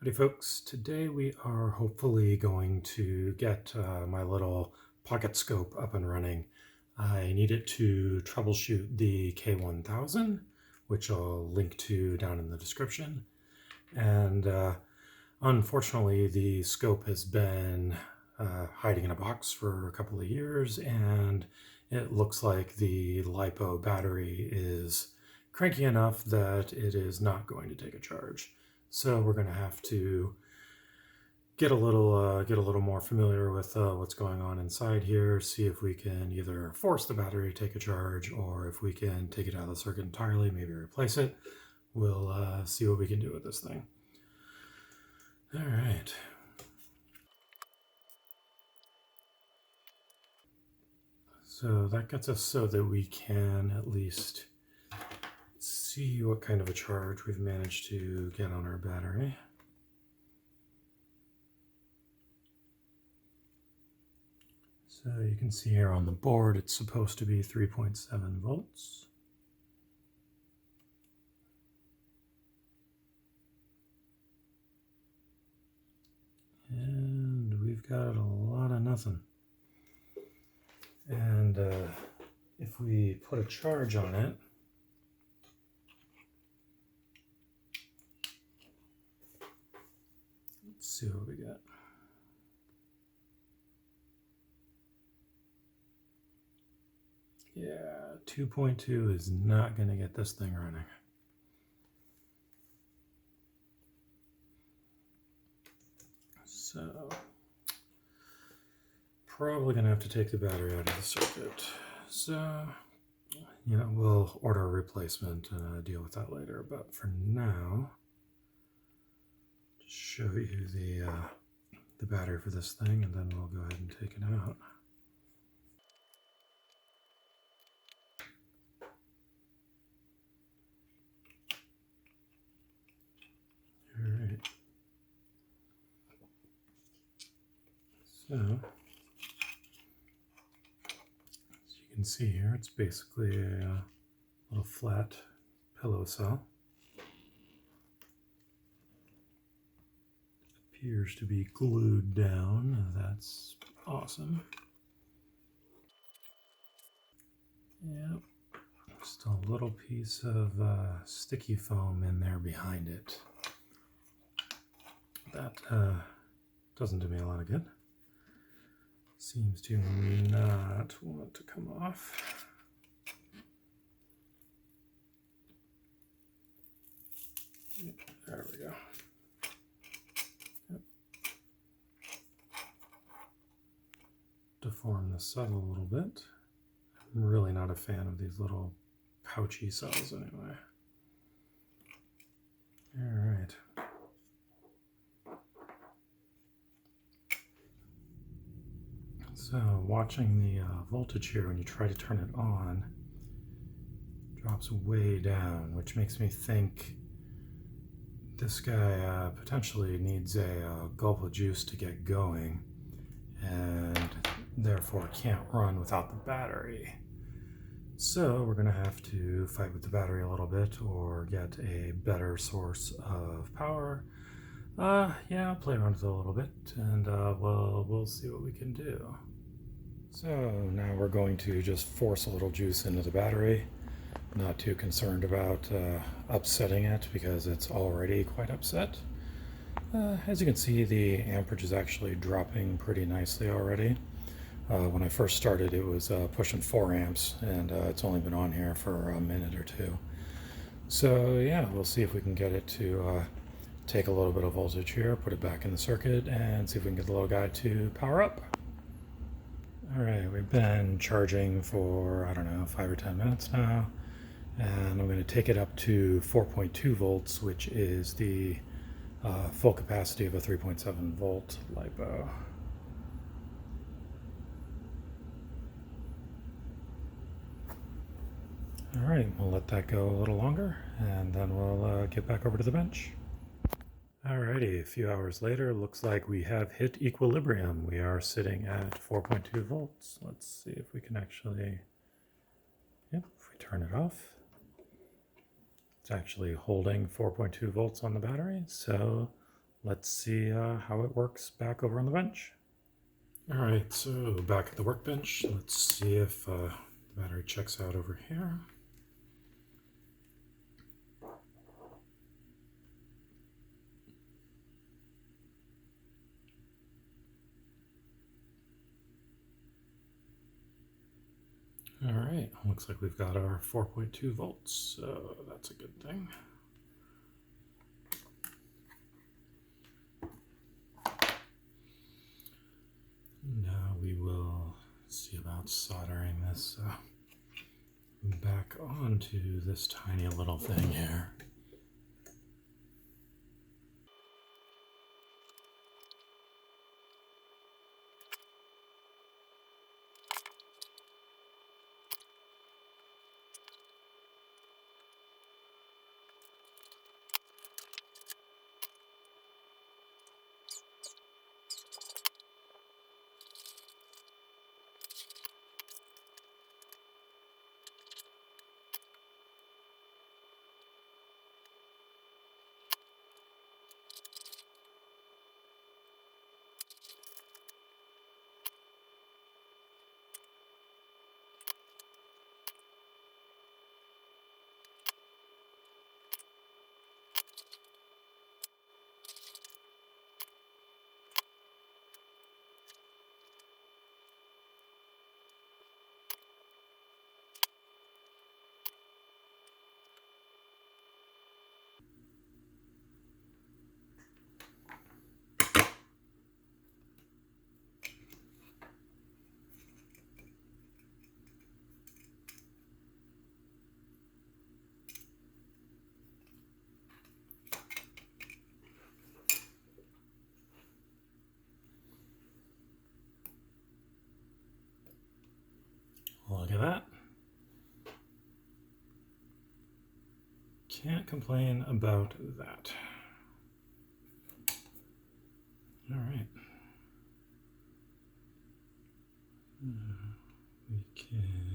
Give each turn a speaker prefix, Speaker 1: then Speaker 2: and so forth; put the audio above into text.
Speaker 1: Howdy folks, today we are hopefully going to get my little pocket scope up and running. I need it to troubleshoot the K1000, which I'll link to down in the description. And unfortunately the scope has been hiding in a box for a couple of years, and it looks like the LiPo battery is cranky enough that it is not going to take a charge. So we're going to have to get a little more familiar with what's going on inside here, see if we can either force the battery to take a charge, or if we can take it out of the circuit entirely, maybe replace it. We'll see what we can do with this thing. All right. So that gets us so that we can at least see what kind of a charge we've managed to get on our battery. So you can see here on the board it's supposed to be 3.7 volts. And we've got a lot of nothing. And if we put a charge on it, let's see what we got. Yeah, 2.2 is not going to get this thing running. So, probably going to have to take the battery out of the circuit. So, you know, we'll order a replacement and deal with that later. But for now, just show you the battery for this thing, and then we'll go ahead and take it out. All right. So, as you can see here, it's basically a little flat pillow cell. Appears to be glued down. That's awesome. Yep. Just a little piece of sticky foam in there behind it. That doesn't do me a lot of good. Seems to not want to come off. There we go. Yep. Deform the cell a little bit. I'm really not a fan of these little pouchy cells anyway. All right. So watching the voltage here, when you try to turn it on, drops way down, which makes me think this guy potentially needs a gulp of juice to get going, and therefore can't run without the battery. So we're going to have to fight with the battery a little bit, or get a better source of power. Yeah, I'll play around with it a little bit, and we'll see what we can do. So now we're going to just force a little juice into the battery. Not too concerned about upsetting it, because it's already quite upset. As you can see, the amperage is actually dropping pretty nicely already. When I first started, it was pushing 4 amps, and it's only been on here for a minute or two. So yeah, we'll see if we can get it to take a little bit of voltage here, put it back in the circuit, and see if we can get the little guy to power up. Alright, we've been charging for, I don't know, 5 or 10 minutes now, and I'm going to take it up to 4.2 volts, which is the full capacity of a 3.7 volt LiPo. Alright, we'll let that go a little longer, and then we'll get back over to the bench. Alrighty, a few hours later, looks like we have hit equilibrium. We are sitting at 4.2 volts. Let's see if we can actually, yep, if we turn it off, it's actually holding 4.2 volts on the battery. So let's see how it works back over on the bench. All right, so back at the workbench, let's see if the battery checks out over here. All right, looks like we've got our 4.2 volts, so that's a good thing. Now we will see about soldering this back onto this tiny little thing here. Look at that. Can't complain about that. All right. We can